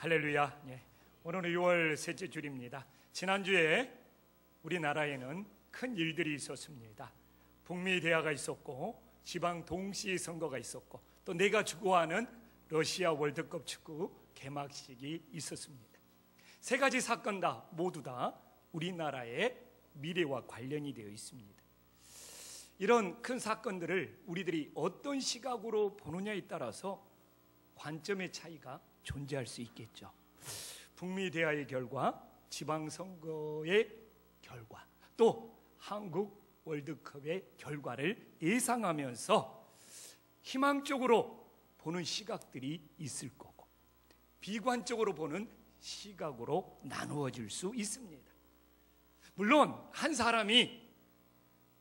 할렐루야. 오늘은 6월 셋째 주일입니다. 지난주에 우리나라에는 큰 일들이 있었습니다. 북미 대화가 있었고 지방 동시 선거가 있었고 또 내가 추구하는 러시아 월드컵 축구 개막식이 있었습니다. 세 가지 사건 모두 다 우리나라의 미래와 관련이 되어 있습니다. 이런 큰 사건들을 우리들이 어떤 시각으로 보느냐에 따라서 관점의 차이가 존재할 수 있겠죠. 북미 대화의 결과, 지방선거의 결과, 또 한국 월드컵의 결과를 예상하면서 희망적으로 보는 시각들이 있을 거고 비관적으로 보는 시각으로 나누어질 수 있습니다. 물론 한 사람이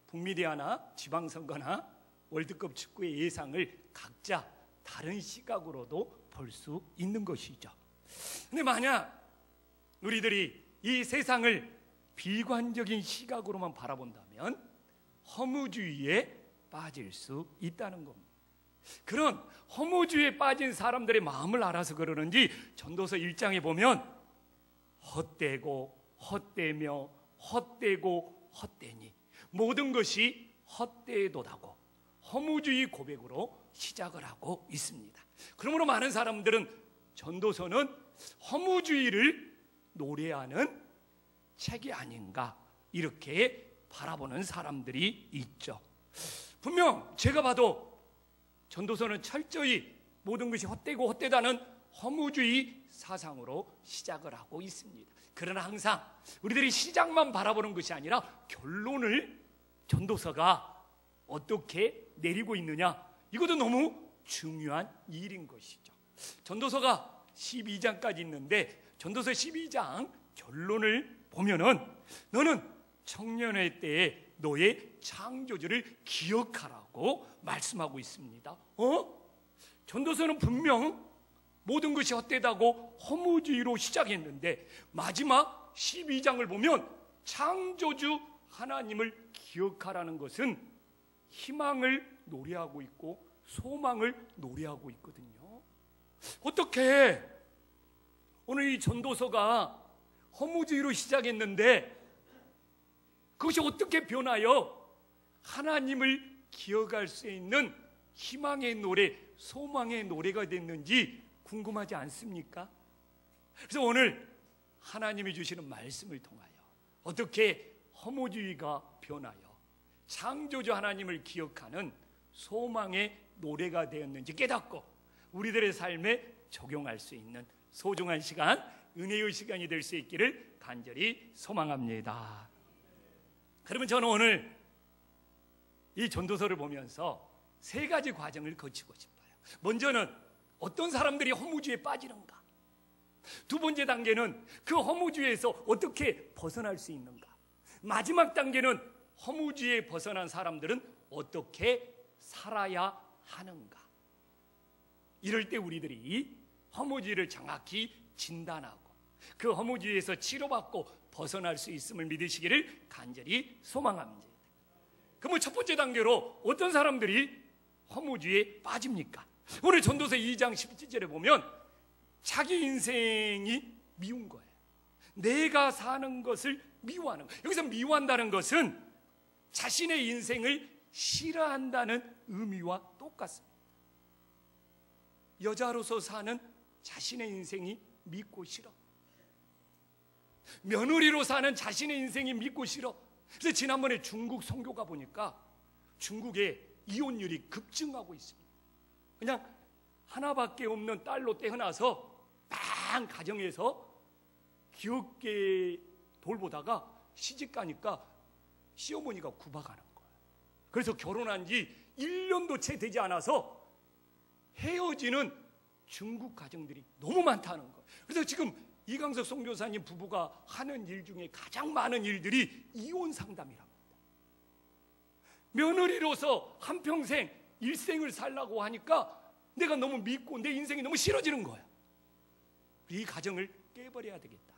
북미 대화나 지방선거나 월드컵 축구의 예상을 각자 다른 시각으로도 볼 수 있는 것이죠. 근데 만약 우리들이 이 세상을 비관적인 시각으로만 바라본다면 허무주의에 빠질 수 있다는 겁니다. 그런 허무주의에 빠진 사람들의 마음을 알아서 그러는지 전도서 1장에 보면 헛되고 헛되며 헛되고 헛되니 모든 것이 헛되도다고 허무주의 고백으로 시작을 하고 있습니다. 그러므로 많은 사람들은 전도서는 허무주의를 노래하는 책이 아닌가 이렇게 바라보는 사람들이 있죠. 분명 제가 봐도 전도서는 철저히 모든 것이 헛되고 헛되다는 허무주의 사상으로 시작을 하고 있습니다. 그러나 항상 우리들이 시작만 바라보는 것이 아니라 결론을 전도서가 어떻게 내리고 있느냐, 이것도 너무 중요한 일인 것이죠. 전도서가 12장까지 있는데 전도서 12장 결론을 보면은 너는 청년의 때에 너의 창조주를 기억하라고 말씀하고 있습니다. 전도서는 분명 모든 것이 헛되다고 허무주의로 시작했는데 마지막 12장을 보면 창조주 하나님을 기억하라는 것은 희망을 노래하고 있고 소망을 노래하고 있거든요. 어떻게 오늘 이 전도서가 허무주의로 시작했는데 그것이 어떻게 변하여 하나님을 기억할 수 있는 희망의 노래, 소망의 노래가 됐는지 궁금하지 않습니까? 그래서 오늘 하나님이 주시는 말씀을 통하여 어떻게 허무주의가 변하여 창조주 하나님을 기억하는 소망의 노래가 되었는지 깨닫고 우리들의 삶에 적용할 수 있는 소중한 시간, 은혜의 시간이 될 수 있기를 간절히 소망합니다. 그러면 저는 오늘 이 전도서를 보면서 세 가지 과정을 거치고 싶어요. 먼저는 어떤 사람들이 허무주의에 빠지는가, 두 번째 단계는 그 허무주의에서 어떻게 벗어날 수 있는가, 마지막 단계는 허무주의에 벗어난 사람들은 어떻게 살아야 하는가. 이럴 때 우리들이 허무주의를 정확히 진단하고 그 허무주의에서 치료받고 벗어날 수 있음을 믿으시기를 간절히 소망합니다. 그러면 첫 번째 단계로 어떤 사람들이 허무주의에 빠집니까? 오늘 전도서 2장 17절에 보면 자기 인생이 미운 거예요. 내가 사는 것을 미워하는 거예요. 여기서 미워한다는 것은 자신의 인생을 싫어한다는 의미와 똑같습니다. 여자로서 사는 자신의 인생이 믿고 싫어. 며느리로 사는 자신의 인생이 믿고 싫어. 그래서 지난번에 중국 선교가 보니까 중국의 이혼율이 급증하고 있습니다. 그냥 하나밖에 없는 딸로 태어나서 막 가정에서 귀엽게 돌보다가 시집 가니까 시어머니가 구박하는 거예요. 그래서 결혼한 지 1년도 채 되지 않아서 헤어지는 중국 가정들이 너무 많다는 거예요. 그래서 지금 이강석 선교사님 부부가 하는 일 중에 가장 많은 일들이 이혼 상담이랍니다. 며느리로서 한평생 일생을 살라고 하니까 내가 너무 믿고 내 인생이 너무 싫어지는 거야. 이 가정을 깨버려야 되겠다.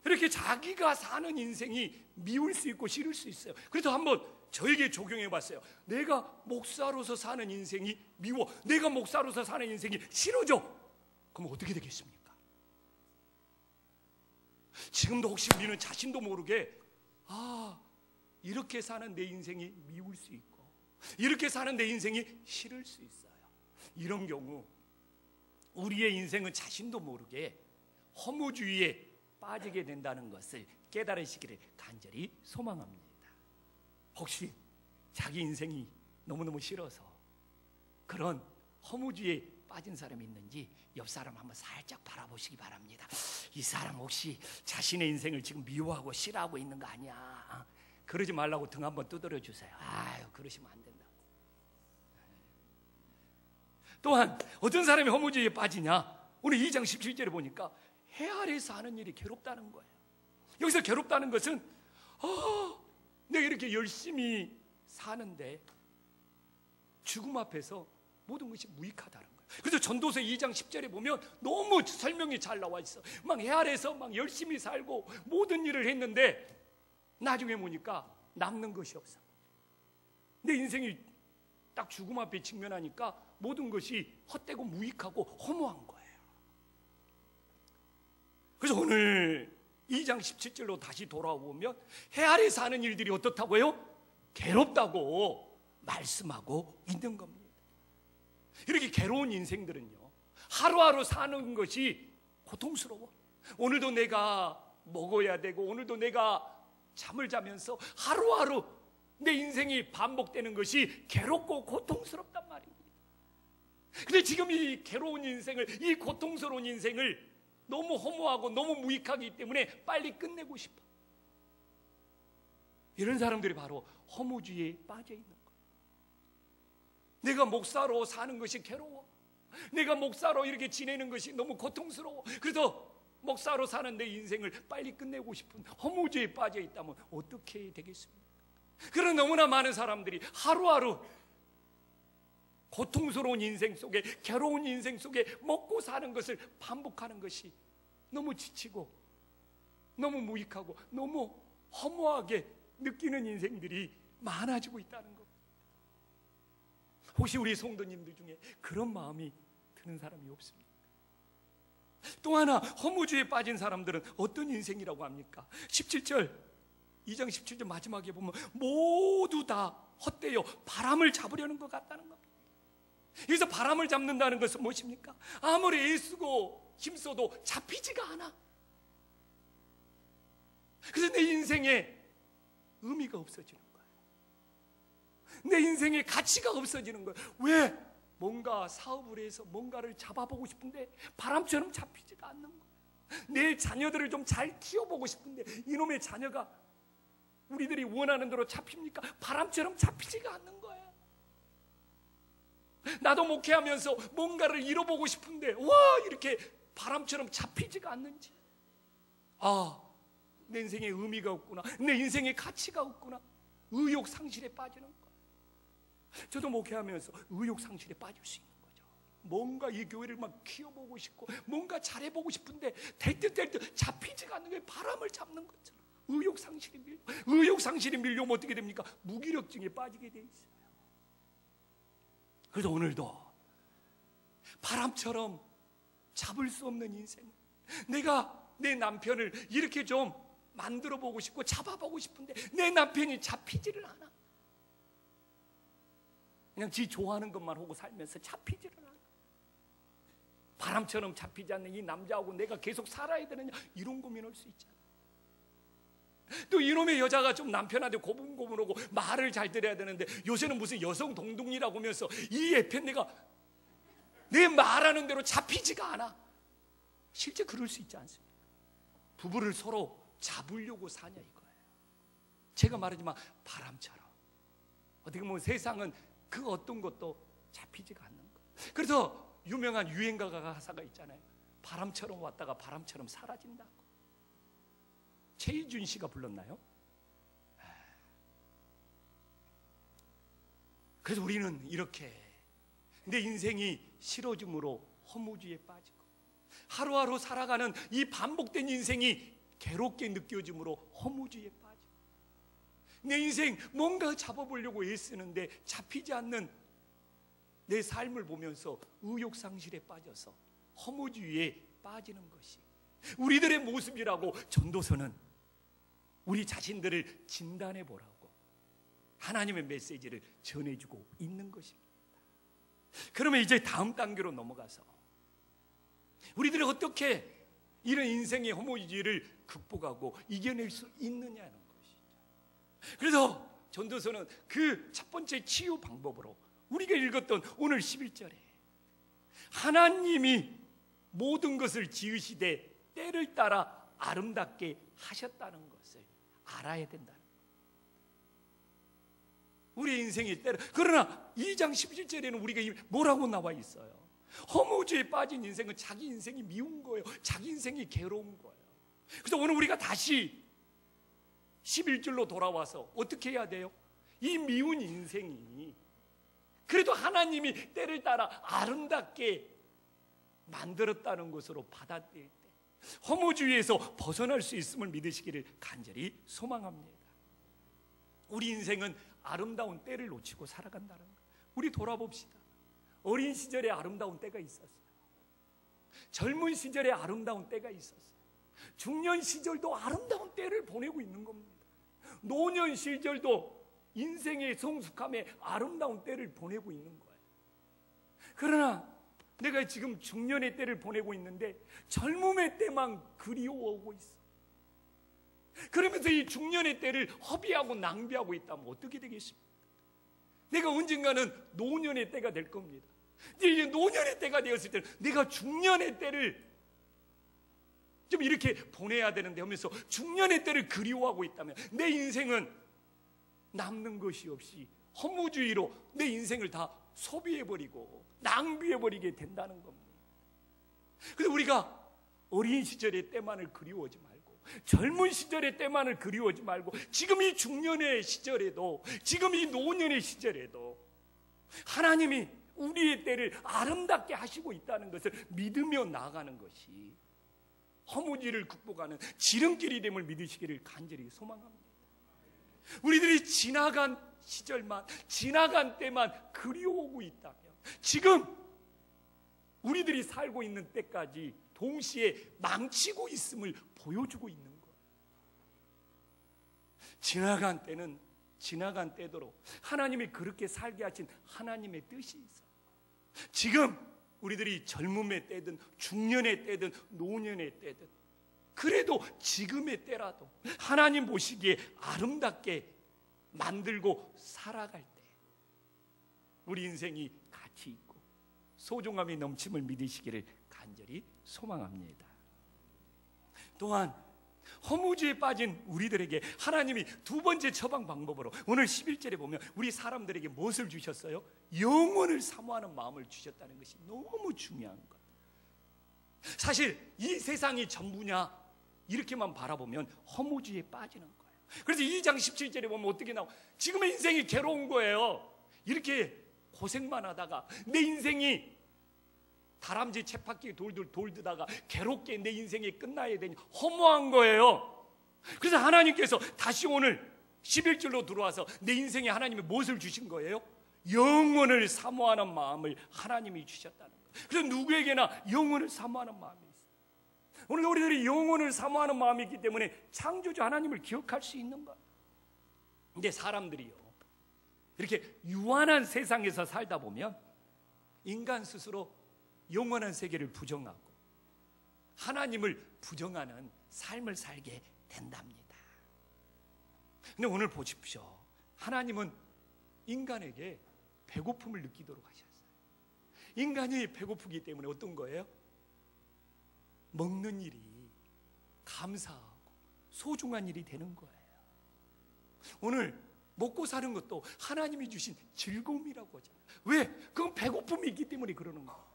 이렇게 자기가 사는 인생이 미울 수 있고 싫을 수 있어요. 그래서 한번 저에게 적용해 봤어요. 내가 목사로서 사는 인생이 미워, 내가 목사로서 사는 인생이 싫어져. 그럼 어떻게 되겠습니까? 지금도 혹시 우리는 자신도 모르게 이렇게 사는 내 인생이 미울 수 있고 이렇게 사는 내 인생이 싫을 수 있어요. 이런 경우 우리의 인생은 자신도 모르게 허무주의에 빠지게 된다는 것을 깨달으시기를 간절히 소망합니다. 혹시 자기 인생이 너무너무 싫어서 그런 허무주의에 빠진 사람이 있는지 옆 사람 한번 살짝 바라보시기 바랍니다. 이 사람 혹시 자신의 인생을 지금 미워하고 싫어하고 있는 거 아니야? 그러지 말라고 등 한번 두드려 주세요. 아유, 그러시면 안 된다고. 또한 어떤 사람이 허무주의에 빠지냐? 오늘 2장 17절에 보니까 해 아래에서 하는 일이 괴롭다는 거예요. 여기서 괴롭다는 것은 내가 이렇게 열심히 사는데 죽음 앞에서 모든 것이 무익하다는 거예요. 그래서 전도서 2장 10절에 보면 너무 설명이 잘 나와 있어. 막 해 아래에서 막 열심히 살고 모든 일을 했는데 나중에 보니까 남는 것이 없어. 내 인생이 딱 죽음 앞에 직면하니까 모든 것이 헛되고 무익하고 허무한 거예요. 그래서 오늘 2장 17절로 다시 돌아오면 해 아래 사는 일들이 어떻다고요? 괴롭다고 말씀하고 있는 겁니다. 이렇게 괴로운 인생들은요, 하루하루 사는 것이 고통스러워. 오늘도 내가 먹어야 되고 오늘도 내가 잠을 자면서 하루하루 내 인생이 반복되는 것이 괴롭고 고통스럽단 말입니다. 근데 지금 이 괴로운 인생을, 이 고통스러운 인생을 너무 허무하고 너무 무익하기 때문에 빨리 끝내고 싶어. 이런 사람들이 바로 허무주의에 빠져 있는 거예요. 내가 목사로 사는 것이 괴로워. 내가 목사로 이렇게 지내는 것이 너무 고통스러워. 그래서 목사로 사는 내 인생을 빨리 끝내고 싶은 허무주의에 빠져 있다면 어떻게 되겠습니까? 그런 너무나 많은 사람들이 하루하루 고통스러운 인생 속에, 괴로운 인생 속에 먹고 사는 것을 반복하는 것이 너무 지치고 너무 무익하고 너무 허무하게 느끼는 인생들이 많아지고 있다는 겁니다. 혹시 우리 성도님들 중에 그런 마음이 드는 사람이 없습니까? 또 하나, 허무주의에 빠진 사람들은 어떤 인생이라고 합니까? 17절, 2장 17절 마지막에 보면 모두 다 헛되어 바람을 잡으려는 것 같다는 겁니다. 여기서 바람을 잡는다는 것은 무엇입니까? 아무리 애쓰고 힘써도 잡히지가 않아. 그래서 내 인생에 의미가 없어지는 거예요. 내 인생에 가치가 없어지는 거예요. 왜? 뭔가 사업을 해서 뭔가를 잡아보고 싶은데 바람처럼 잡히지가 않는 거예요. 내 자녀들을 좀 잘 키워보고 싶은데 이놈의 자녀가 우리들이 원하는 대로 잡힙니까? 바람처럼 잡히지가 않는 거예요. 나도 목회하면서 뭔가를 이뤄보고 싶은데 와, 이렇게 바람처럼 잡히지가 않는지, 내 인생에 의미가 없구나, 내 인생에 가치가 없구나, 의욕 상실에 빠지는 거예요. 저도 목회하면서 의욕 상실에 빠질 수 있는 거죠. 뭔가 이 교회를 막 키워보고 싶고 뭔가 잘해보고 싶은데 될 듯 잡히지가 않는 거예요. 바람을 잡는 것처럼 의욕 상실이 밀려오면 어떻게 됩니까? 무기력증에 빠지게 돼 있어요. 그래서 오늘도 바람처럼 잡을 수 없는 인생, 내가 내 남편을 이렇게 좀 만들어 보고 싶고 잡아보고 싶은데 내 남편이 잡히지를 않아. 그냥 지 좋아하는 것만 하고 살면서 잡히지를 않아. 바람처럼 잡히지 않는 이 남자하고 내가 계속 살아야 되느냐, 이런 고민할 수 있잖아. 또 이놈의 여자가 좀 남편한테 고분고분하고 말을 잘 들어야 되는데 요새는 무슨 여성 동둥이라고 하면서 이 애편 내가 내 말하는 대로 잡히지가 않아. 실제 그럴 수 있지 않습니까? 부부를 서로 잡으려고 사냐 이거예요. 제가 말하지만 바람처럼, 어떻게 보면 세상은 그 어떤 것도 잡히지가 않는 거예요. 그래서 유명한 유행가 가사가 있잖아요. 바람처럼 왔다가 바람처럼 사라진다고. 최희준 씨가 불렀나요? 그래서 우리는 이렇게 내 인생이 싫어짐으로 허무주의에 빠지고 하루하루 살아가는 이 반복된 인생이 괴롭게 느껴짐으로 허무주의에 빠지고 내 인생 뭔가 잡아보려고 애쓰는데 잡히지 않는 내 삶을 보면서 의욕상실에 빠져서 허무주의에 빠지는 것이 우리들의 모습이라고 전도서는 우리 자신들을 진단해 보라고 하나님의 메시지를 전해주고 있는 것입니다. 그러면 이제 다음 단계로 넘어가서 우리들이 어떻게 이런 인생의 허무주의를 극복하고 이겨낼 수 있느냐는 것이죠. 그래서 전도서는 그 첫 번째 치유 방법으로 우리가 읽었던 오늘 11절에 하나님이 모든 것을 지으시되 때를 따라 아름답게 하셨다는 것을 알아야 된다는 거예요. 우리 인생의 때를. 그러나 2장 17절에는 우리가 뭐라고 나와 있어요? 허무주의에 빠진 인생은 자기 인생이 미운 거예요. 자기 인생이 괴로운 거예요. 그래서 오늘 우리가 다시 11절로 돌아와서 어떻게 해야 돼요? 이 미운 인생이 그래도 하나님이 때를 따라 아름답게 만들었다는 것으로 받아들일 때 허무주의에서 벗어날 수 있음을 믿으시기를 간절히 소망합니다. 우리 인생은 아름다운 때를 놓치고 살아간다는 거예요. 우리 돌아봅시다. 어린 시절에 아름다운 때가 있었어요. 젊은 시절에 아름다운 때가 있었어요. 중년 시절도 아름다운 때를 보내고 있는 겁니다. 노년 시절도 인생의 성숙함에 아름다운 때를 보내고 있는 거예요. 그러나 내가 지금 중년의 때를 보내고 있는데 젊음의 때만 그리워오고 있어. 그러면서 이 중년의 때를 허비하고 낭비하고 있다면 어떻게 되겠습니까? 내가 언젠가는 노년의 때가 될 겁니다. 이제 노년의 때가 되었을 때는 내가 중년의 때를 좀 이렇게 보내야 되는데 하면서 중년의 때를 그리워하고 있다면 내 인생은 남는 것이 없이 허무주의로 내 인생을 다 소비해버리고 낭비해버리게 된다는 겁니다. 그래서 우리가 어린 시절의 때만을 그리워하지 말고 젊은 시절의 때만을 그리워하지 말고 지금 이 중년의 시절에도 지금 이 노년의 시절에도 하나님이 우리의 때를 아름답게 하시고 있다는 것을 믿으며 나아가는 것이 허무주의를 극복하는 지름길이 됨을 믿으시기를 간절히 소망합니다. 우리들이 지나간 시절만 지나간 때만 그리워오고 있다면 지금 우리들이 살고 있는 때까지 동시에 망치고 있음을 보여주고 있는 거예요. 지나간 때는 지나간 때대로 하나님이 그렇게 살게 하신 하나님의 뜻이 있어. 지금 우리들이 젊음의 때든 중년의 때든 노년의 때든 그래도 지금의 때라도 하나님 보시기에 아름답게 만들고 살아갈 때 우리 인생이 가치 있고 소중함이 넘침을 믿으시기를 간절히 소망합니다. 또한 허무주의에 빠진 우리들에게 하나님이 두 번째 처방 방법으로 오늘 11절에 보면 우리 사람들에게 무엇을 주셨어요? 영원을 사모하는 마음을 주셨다는 것이 너무 중요한 것. 사실 이 세상이 전부냐 이렇게만 바라보면 허무주의에 빠지는 거예요. 그래서 2장 17절에 보면 어떻게 나와? 지금의 인생이 괴로운 거예요. 이렇게 고생만 하다가 내 인생이 다람쥐 쳇바퀴 돌다가 괴롭게 내 인생이 끝나야 되니 허무한 거예요. 그래서 하나님께서 다시 오늘 11절로 들어와서 내 인생에 하나님이 무엇을 주신 거예요? 영원을 사모하는 마음을 하나님이 주셨다는 거예요. 그래서 누구에게나 영원을 사모하는 마음이 있어요. 오늘 우리들이 영원을 사모하는 마음이 있기 때문에 창조주 하나님을 기억할 수 있는 거예요. 근데 사람들이요 이렇게 유한한 세상에서 살다 보면 인간 스스로 영원한 세계를 부정하고 하나님을 부정하는 삶을 살게 된답니다. 근데 오늘 보십시오. 하나님은 인간에게 배고픔을 느끼도록 하셨어요. 인간이 배고프기 때문에 어떤 거예요? 먹는 일이 감사하고 소중한 일이 되는 거예요. 오늘 먹고 사는 것도 하나님이 주신 즐거움이라고 하잖아요. 왜? 그건 배고픔이 있기 때문에 그러는 거예요.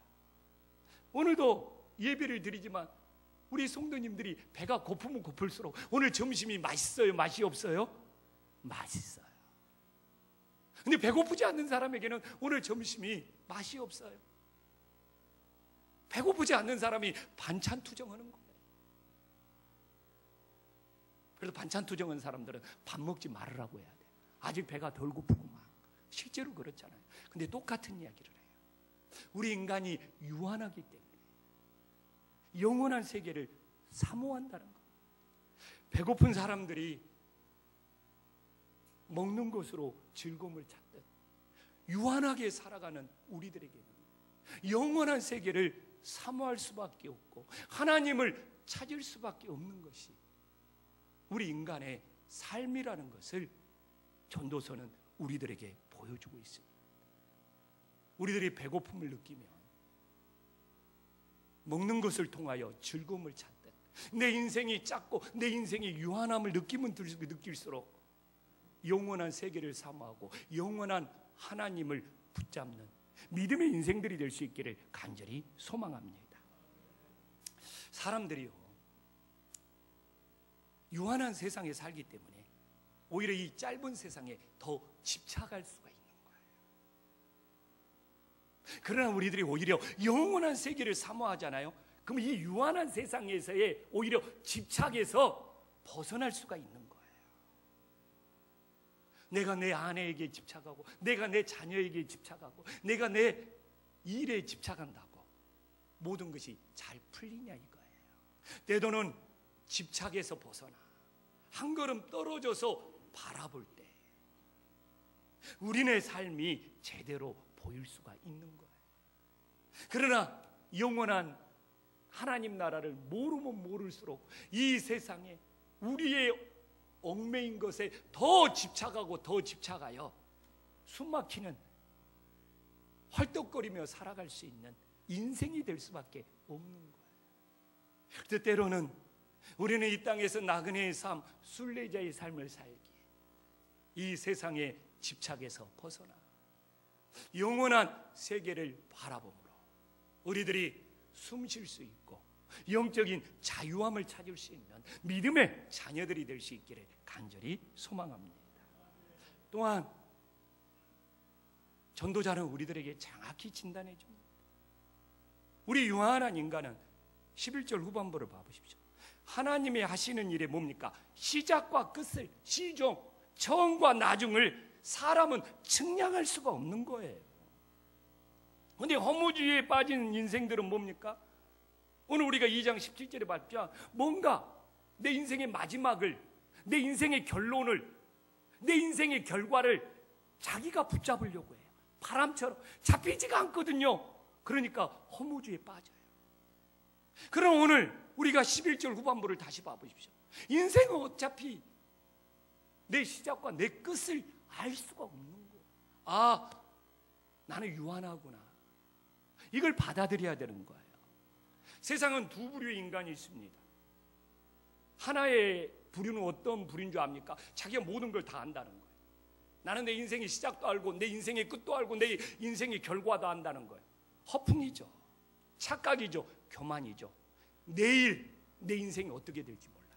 오늘도 예배를 드리지만 우리 성도님들이 배가 고프면 고플수록 오늘 점심이 맛있어요? 맛이 없어요? 맛있어요. 근데 배고프지 않는 사람에게는 오늘 점심이 맛이 없어요. 배고프지 않는 사람이 반찬 투정하는 거예요. 그래서 반찬 투정하는 사람들은 밥 먹지 말으라고 해야 돼요. 아직 배가 덜 고프고 막 실제로 그렇잖아요. 근데 똑같은 이야기를 해요. 우리 인간이 유한하기 때문에 영원한 세계를 사모한다는 것. 배고픈 사람들이 먹는 것으로 즐거움을 찾듯 유한하게 살아가는 우리들에게는 영원한 세계를 사모할 수밖에 없고 하나님을 찾을 수밖에 없는 것이 우리 인간의 삶이라는 것을 전도서는 우리들에게 보여주고 있습니다. 우리들이 배고픔을 느끼면 먹는 것을 통하여 즐거움을 찾듯 내 인생이 작고 내 인생이 유한함을 느끼면 느낄수록 영원한 세계를 사모하고 영원한 하나님을 붙잡는 믿음의 인생들이 될 수 있기를 간절히 소망합니다. 사람들이요, 유한한 세상에 살기 때문에 오히려 이 짧은 세상에 더 집착할 수가 있는 거예요. 그러나 우리들이 오히려 영원한 세계를 사모하잖아요. 그럼 이 유한한 세상에서의 오히려 집착에서 벗어날 수가 있는 거예요. 내가 내 아내에게 집착하고 내가 내 자녀에게 집착하고 내가 내 일에 집착한다고 모든 것이 잘 풀리냐 이거예요. 때로는 집착에서 벗어나 한 걸음 떨어져서 바라볼 때 우리네 삶이 제대로 보일 수가 있는 거예요. 그러나 영원한 하나님 나라를 모르면 모를수록 이 세상에 우리의 얽매인 것에 더 집착하고 더 집착하여 숨막히는 헐떡거리며 살아갈 수 있는 인생이 될 수밖에 없는 거예요. 때로는 우리는 이 땅에서 나그네의 삶, 순례자의 삶을 살기에 이 세상의 집착에서 벗어나 영원한 세계를 바라봄으로 우리들이 숨 쉴 수 있고 영적인 자유함을 찾을 수 있는 믿음의 자녀들이 될 수 있기를 간절히 소망합니다. 또한 전도자는 우리들에게 정확히 진단해 줍니다. 우리 유한한 인간은 11절 후반부를 봐보십시오. 하나님이 하시는 일이 뭡니까? 시작과 끝을, 시종, 처음과 나중을 사람은 측량할 수가 없는 거예요. 그런데 허무주의에 빠진 인생들은 뭡니까? 오늘 우리가 2장 17절에 봤죠. 뭔가 내 인생의 마지막을, 내 인생의 결론을, 내 인생의 결과를 자기가 붙잡으려고 해요. 바람처럼 잡히지가 않거든요. 그러니까 허무주의에 빠져요. 그럼 오늘 우리가 11절 후반부를 다시 봐보십시오. 인생은 어차피 내 시작과 내 끝을 알 수가 없는 거예요. 아, 나는 유한하구나. 이걸 받아들여야 되는 거예요. 세상은 두 부류의 인간이 있습니다. 하나의 부류는 어떤 부류인 줄 압니까? 자기가 모든 걸 다 안다는 거예요. 나는 내 인생의 시작도 알고 내 인생의 끝도 알고 내 인생의 결과도 안다는 거예요. 허풍이죠. 착각이죠. 교만이죠. 내일 내 인생이 어떻게 될지 몰라요.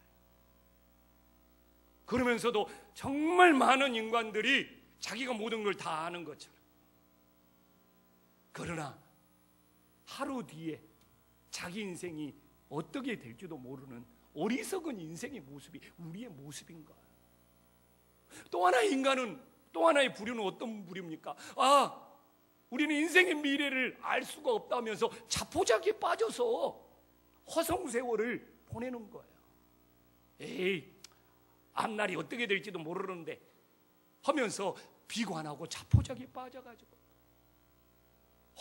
그러면서도 정말 많은 인간들이 자기가 모든 걸 다 아는 것처럼, 그러나 하루 뒤에 자기 인생이 어떻게 될지도 모르는 어리석은 인생의 모습이 우리의 모습인 거예요. 또 하나의 인간은, 또 하나의 부류는 어떤 부류입니까? 아, 우리는 인생의 미래를 알 수가 없다면서 자포자기에 빠져서 허송세월을 보내는 거예요. 에이, 앞날이 어떻게 될지도 모르는데 하면서 비관하고 자포자기에 빠져가지고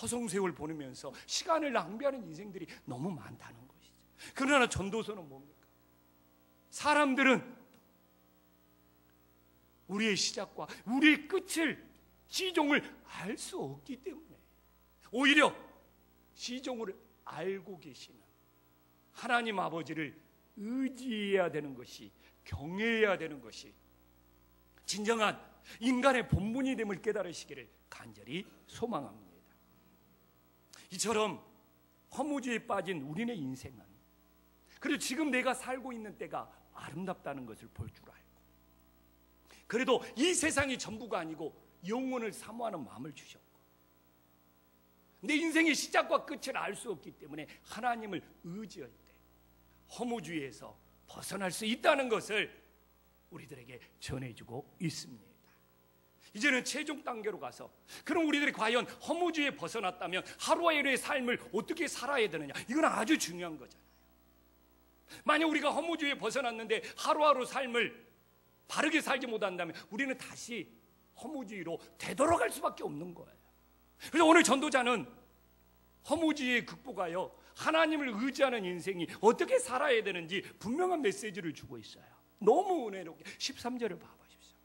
허송세월 보내면서 시간을 낭비하는 인생들이 너무 많다는 것이죠. 그러나 전도서는 뭡니까? 사람들은 우리의 시작과 우리의 끝을, 시종을 알 수 없기 때문에 오히려 시종을 알고 계시는 하나님 아버지를 의지해야 되는 것이, 경외해야 되는 것이 진정한 인간의 본분이 됨을 깨달으시기를 간절히 소망합니다. 이처럼 허무주의에 빠진 우리네 인생은, 그리고 지금 내가 살고 있는 때가 아름답다는 것을 볼 줄 알고, 그래도 이 세상이 전부가 아니고 영혼을 사모하는 마음을 주셨고, 내 인생의 시작과 끝을 알 수 없기 때문에 하나님을 의지할 때 허무주의에서 벗어날 수 있다는 것을 우리들에게 전해주고 있습니다. 이제는 최종 단계로 가서, 그럼 우리들이 과연 허무주의에 벗어났다면 하루와 일의 삶을 어떻게 살아야 되느냐, 이건 아주 중요한 거잖아요. 만약 우리가 허무주의에 벗어났는데 하루하루 삶을 바르게 살지 못한다면 우리는 다시 허무주의로 되돌아갈 수밖에 없는 거예요. 그래서 오늘 전도자는 허무주의에 극복하여 하나님을 의지하는 인생이 어떻게 살아야 되는지 분명한 메시지를 주고 있어요. 너무 은혜롭게 13절을 봐보십시오.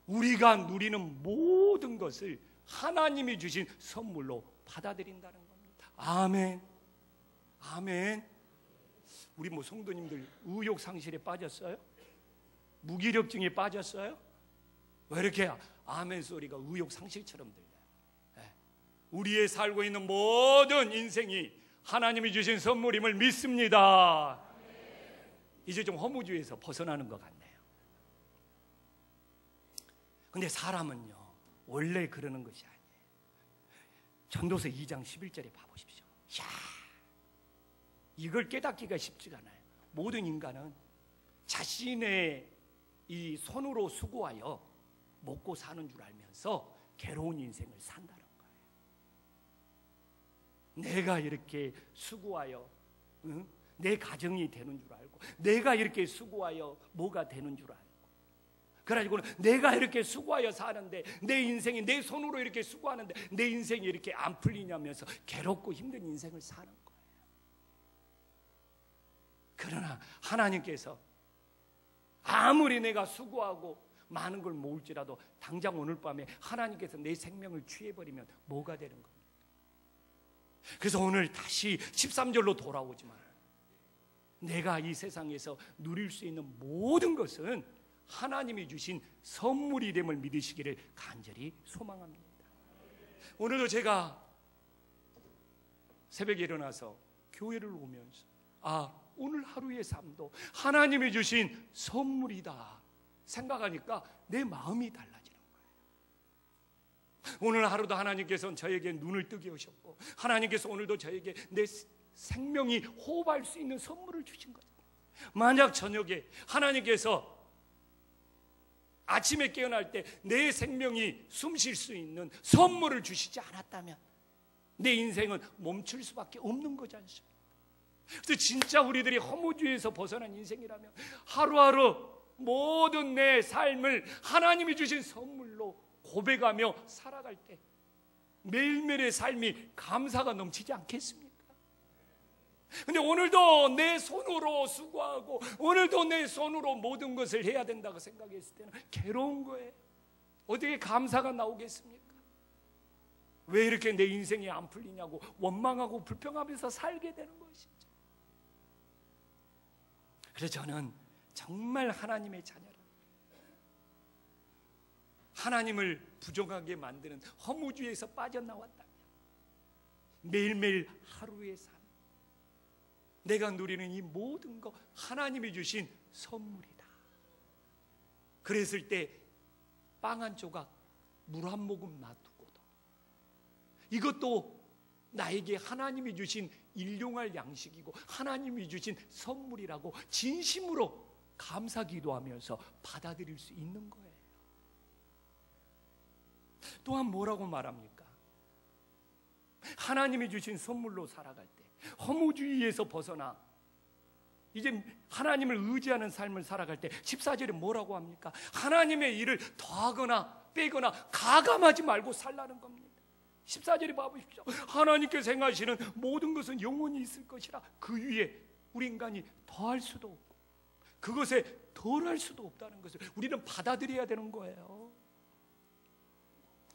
우리가 누리는 모든 것을 하나님이 주신 선물로 받아들인다는 겁니다. 아멘. 아멘. 우리 성도님들 의욕상실에 빠졌어요? 무기력증에 빠졌어요? 왜 이렇게 아멘 소리가 의욕상실처럼 들려요? 우리의 살고 있는 모든 인생이 하나님이 주신 선물임을 믿습니다. 이제 좀 허무주의에서 벗어나는 것 같네요. 근데 사람은요 원래 그러는 것이 아니에요. 전도서 2장 11절에 봐보십시오. 이야, 이걸 깨닫기가 쉽지가 않아요. 모든 인간은 자신의 이 손으로 수고하여 먹고 사는 줄 알면서 괴로운 인생을 산다는 거예요. 내가 이렇게 수고하여 내 가정이 되는 줄 알고, 내가 이렇게 수고하여 뭐가 되는 줄 알고, 그래가지고는 내가 이렇게 수고하여 사는데 내 인생이 내 손으로 이렇게 수고하는데 내 인생이 이렇게 안 풀리냐면서 괴롭고 힘든 인생을 사는 거예요. 그러나 하나님께서 아무리 내가 수고하고 많은 걸 모을지라도 당장 오늘 밤에 하나님께서 내 생명을 취해버리면 뭐가 되는 겁니까? 그래서 오늘 다시 13절로 돌아오지만 내가 이 세상에서 누릴 수 있는 모든 것은 하나님이 주신 선물이 됨을 믿으시기를 간절히 소망합니다. 오늘도 제가 새벽에 일어나서 교회를 오면서 오늘 하루의 삶도 하나님이 주신 선물이다 생각하니까 내 마음이 달라지는 거예요. 오늘 하루도 하나님께서는 저에게 눈을 뜨게 하셨고, 하나님께서 오늘도 저에게 내 생명이 호흡할 수 있는 선물을 주신 거예요. 만약 저녁에 하나님께서 아침에 깨어날 때 내 생명이 숨 쉴 수 있는 선물을 주시지 않았다면 내 인생은 멈출 수밖에 없는 거지 않습니까? 그래서 진짜 우리들이 허무주의에서 벗어난 인생이라면 하루하루 모든 내 삶을 하나님이 주신 선물로 고백하며 살아갈 때 매일매일의 삶이 감사가 넘치지 않겠습니까? 근데 오늘도 내 손으로 수고하고 오늘도 내 손으로 모든 것을 해야 된다고 생각했을 때는 괴로운 거예요. 어떻게 감사가 나오겠습니까? 왜 이렇게 내 인생이 안 풀리냐고 원망하고 불평하면서 살게 되는 것이죠. 그래서 저는 정말 하나님의 자녀라, 하나님을 부정하게 만드는 허무주의에서 빠져나왔다면 매일매일 하루의 삶, 내가 누리는 이 모든 거 하나님이 주신 선물이다. 그랬을 때 빵 한 조각, 물 한 모금 놔두고도 이것도 나에게 하나님이 주신 일용할 양식이고 하나님이 주신 선물이라고 진심으로 감사 기도하면서 받아들일 수 있는 거예요. 또한 뭐라고 말합니까? 하나님이 주신 선물로 살아갈 때 허무주의에서 벗어나 이제 하나님을 의지하는 삶을 살아갈 때 14절에 뭐라고 합니까? 하나님의 일을 더하거나 빼거나 가감하지 말고 살라는 겁니다. 14절에 봐보십시오. 하나님께서 행하시는 모든 것은 영원히 있을 것이라 그 위에 우리 인간이 더할 수도 없고 그것에 덜할 수도 없다는 것을 우리는 받아들여야 되는 거예요.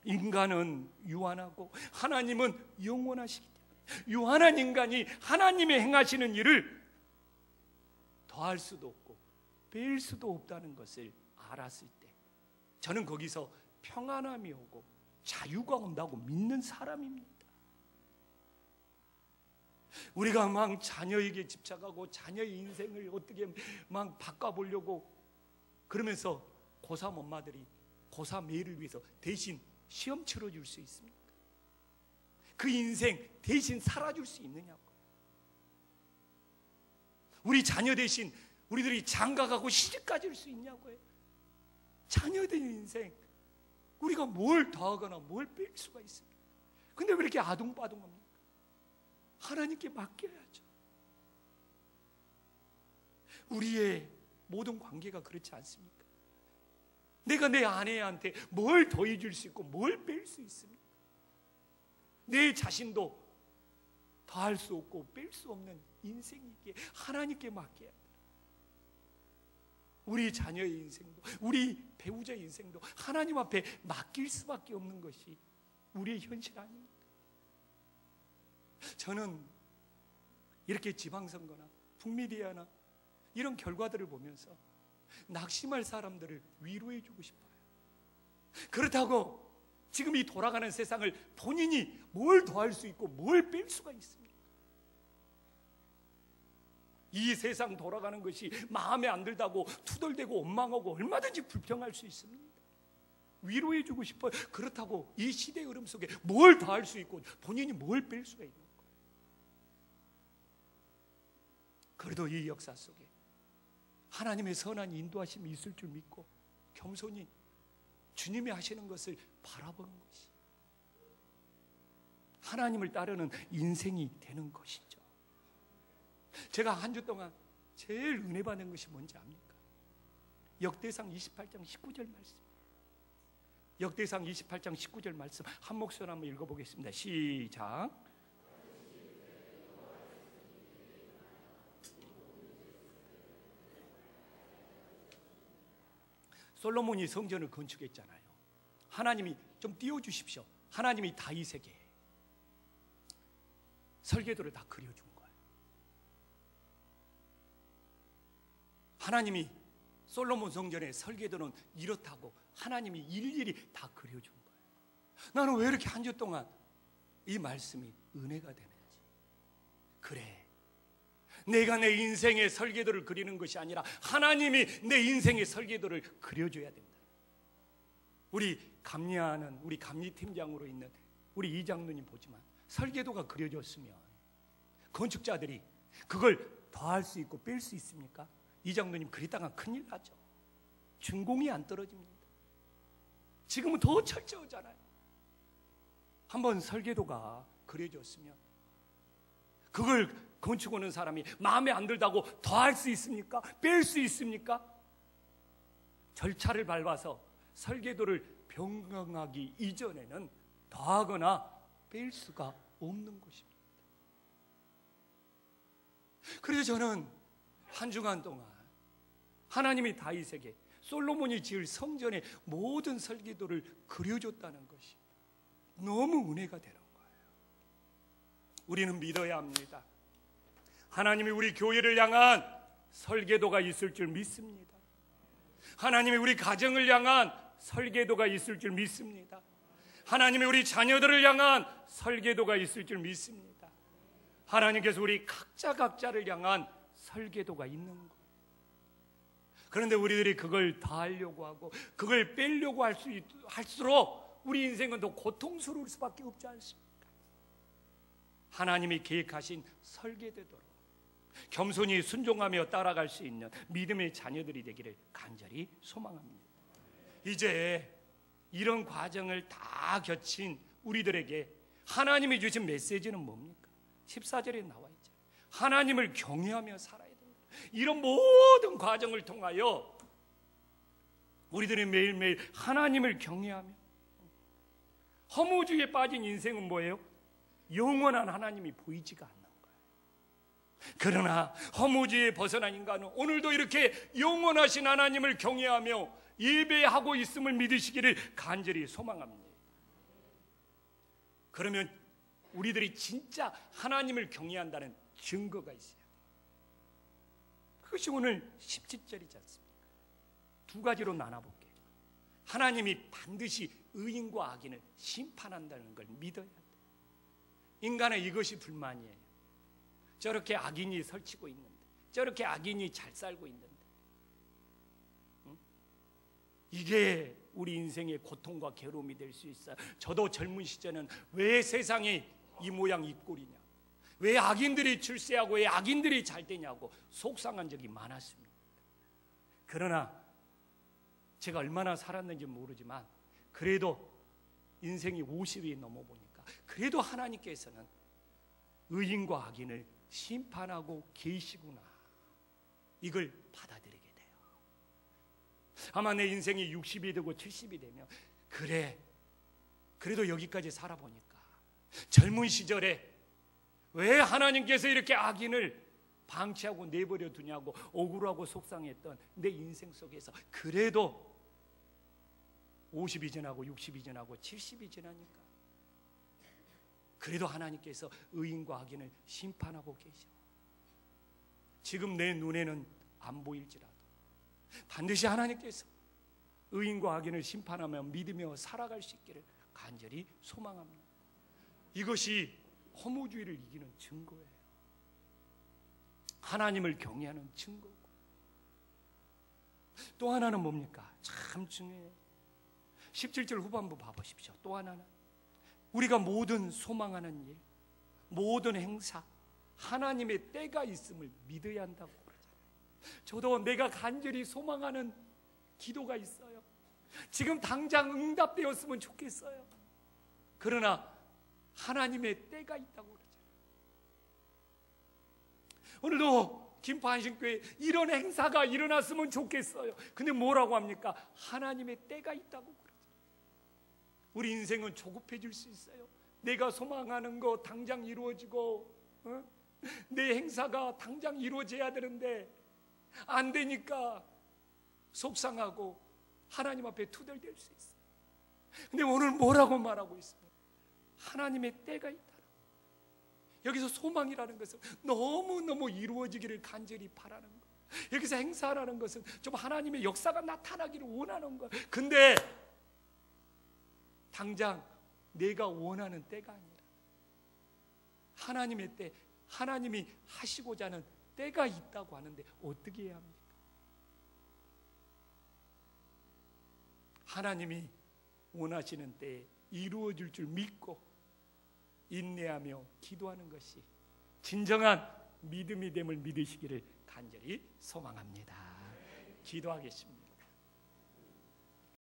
인간은 유한하고 하나님은 영원하시기 때문에 유한한 인간이 하나님이 행하시는 일을 더할 수도 없고 뺄 수도 없다는 것을 알았을 때 저는 거기서 평안함이 오고 자유가 온다고 믿는 사람입니다. 우리가 막 자녀에게 집착하고 자녀의 인생을 어떻게 막 바꿔보려고 그러면서 고3 엄마들이 고3 애를 위해서 대신 시험 치러줄 수 있습니까? 그 인생 대신 살아줄 수 있느냐고. 우리 자녀 대신 우리들이 장가가고 시집까지 할 수 있냐고요. 자녀들 인생 우리가 뭘 더하거나 뭘 뺄 수가 있습니까? 근데 왜 이렇게 아둥바둥합니까? 하나님께 맡겨야죠. 우리의 모든 관계가 그렇지 않습니까? 내가 내 아내한테 뭘 더해줄 수 있고 뭘 뺄 수 있습니까? 내 자신도 더할 수 없고 뺄 수 없는 인생이기에 하나님께 맡겨야 돼요. 우리 자녀의 인생도, 우리 배우자의 인생도 하나님 앞에 맡길 수밖에 없는 것이 우리의 현실 아닙니까? 저는 이렇게 지방선거나 북미디어나 이런 결과들을 보면서 낙심할 사람들을 위로해 주고 싶어요. 그렇다고 지금 이 돌아가는 세상을 본인이 뭘 더할 수 있고 뭘 뺄 수가 있습니까? 이 세상 돌아가는 것이 마음에 안 들다고 투덜대고 원망하고 얼마든지 불평할 수 있습니다. 위로해 주고 싶어요. 그렇다고 이 시대의 흐름 속에 뭘 더할 수 있고 본인이 뭘 뺄 수가 있는 거예요. 그래도 이 역사 속에 하나님의 선한 인도하심이 있을 줄 믿고 겸손히 주님이 하시는 것을 바라보는 것이 하나님을 따르는 인생이 되는 것이죠. 제가 한 주 동안 제일 은혜 받는 것이 뭔지 압니까? 역대상 28장 19절 말씀. 역대상 28장 19절 말씀 한 목소리로 한번 읽어보겠습니다. 시작. 솔로몬이 성전을 건축했잖아요. 하나님이 좀 띄워주십시오. 하나님이 다윗에게 설계도를 다 그려준 거예요. 하나님이 솔로몬 성전의 설계도는 이렇다고 하나님이 일일이 다 그려준 거예요. 나는 왜 이렇게 한 주 동안 이 말씀이 은혜가 되는지. 그래, 내가 내 인생의 설계도를 그리는 것이 아니라 하나님이 내 인생의 설계도를 그려줘야 된다. 우리 감리하는 우리 감리팀장으로 있는 우리 이장로님 보지만 설계도가 그려졌으면 건축자들이 그걸 더할 수 있고 뺄 수 있습니까? 이장로님 그랬다가 큰일 나죠. 준공이 안 떨어집니다. 지금은 더 철저하잖아요. 한번 설계도가 그려졌으면 그걸 건축 오는 사람이 마음에 안 들다고 더할 수 있습니까? 뺄 수 있습니까? 절차를 밟아서 설계도를 변경하기 이전에는 더하거나 뺄 수가 없는 것입니다. 그래서 저는 한 주간 동안 하나님이 다윗에게 솔로몬이 지을 성전의 모든 설계도를 그려줬다는 것이 너무 은혜가 되는 거예요. 우리는 믿어야 합니다. 하나님이 우리 교회를 향한 설계도가 있을 줄 믿습니다. 하나님이 우리 가정을 향한 설계도가 있을 줄 믿습니다. 하나님이 우리 자녀들을 향한 설계도가 있을 줄 믿습니다. 하나님께서 우리 각자를 향한 설계도가 있는 것. 그런데 우리들이 그걸 다 하려고 하고 그걸 빼려고 할수록 우리 인생은 더 고통스러울 수밖에 없지 않습니까? 하나님이 계획하신 설계대도록 겸손히 순종하며 따라갈 수 있는 믿음의 자녀들이 되기를 간절히 소망합니다. 이제 이런 과정을 다 거친 우리들에게 하나님이 주신 메시지는 뭡니까? 14절에 나와 있죠. 하나님을 경외하며 살아야 됩니다. 이런 모든 과정을 통하여 우리들이 매일매일 하나님을 경외하며 허무주의에 빠진 인생은 뭐예요? 영원한 하나님이 보이지가 않는 거예요. 그러나 허무주의에 벗어난 인간은 오늘도 이렇게 영원하신 하나님을 경외하며 예배하고 있음을 믿으시기를 간절히 소망합니다. 그러면 우리들이 진짜 하나님을 경외한다는 증거가 있어요. 그것이 오늘 17절이지 않습니까? 두 가지로 나눠볼게요. 하나님이 반드시 의인과 악인을 심판한다는 걸 믿어야 돼요. 인간은 이것이 불만이에요. 저렇게 악인이 설치고 있는데, 저렇게 악인이 잘 살고 있는데, 이게 우리 인생의 고통과 괴로움이 될 수 있어요. 저도 젊은 시절은 왜 세상이 이 모양 이 꼴이냐, 왜 악인들이 출세하고 왜 악인들이 잘 되냐고 속상한 적이 많았습니다. 그러나 제가 얼마나 살았는지 모르지만 그래도 인생이 50이 넘어보니까 그래도 하나님께서는 의인과 악인을 심판하고 계시구나. 이걸 받아들이게 돼요. 아마 내 인생이 60이 되고 70이 되면 그래도 여기까지 살아보니까 젊은 시절에 왜 하나님께서 이렇게 악인을 방치하고 내버려 두냐고 억울하고 속상했던 내 인생 속에서 그래도 50이 지나고 60이 지나고 70이 지나니까 그래도 하나님께서 의인과 악인을 심판하고 계셔. 지금 내 눈에는 안 보일지라도 반드시 하나님께서 의인과 악인을 심판하며 믿으며 살아갈 수 있기를 간절히 소망합니다. 이것이 허무주의를 이기는 증거예요. 하나님을 경외하는 증거고. 또 하나는 뭡니까? 참 중요해요. 17절 후반부 봐보십시오. 또 하나는 우리가 모든 소망하는 일, 모든 행사, 하나님의 때가 있음을 믿어야 한다고 그러잖아요. 저도 내가 간절히 소망하는 기도가 있어요. 지금 당장 응답되었으면 좋겠어요. 그러나 하나님의 때가 있다고 그러잖아요. 오늘도 김포한신교회 이런 행사가 일어났으면 좋겠어요. 근데 뭐라고 합니까? 하나님의 때가 있다고 그러죠. 우리 인생은 조급해질 수 있어요. 내가 소망하는 거 당장 이루어지고 내 행사가 당장 이루어져야 되는데 안 되니까 속상하고 하나님 앞에 투덜댈 수 있어요. 근데 오늘 뭐라고 말하고 있습니까? 하나님의 때가 있다. 여기서 소망이라는 것은 너무너무 이루어지기를 간절히 바라는 거. 여기서 행사라는 것은 좀 하나님의 역사가 나타나기를 원하는 거. 근데 당장 내가 원하는 때가 아니라 하나님의 때, 하나님이 하시고자 하는 때가 있다고 하는데 어떻게 해야 합니까? 하나님이 원하시는 때에 이루어질 줄 믿고 인내하며 기도하는 것이 진정한 믿음이 됨을 믿으시기를 간절히 소망합니다. 기도하겠습니다.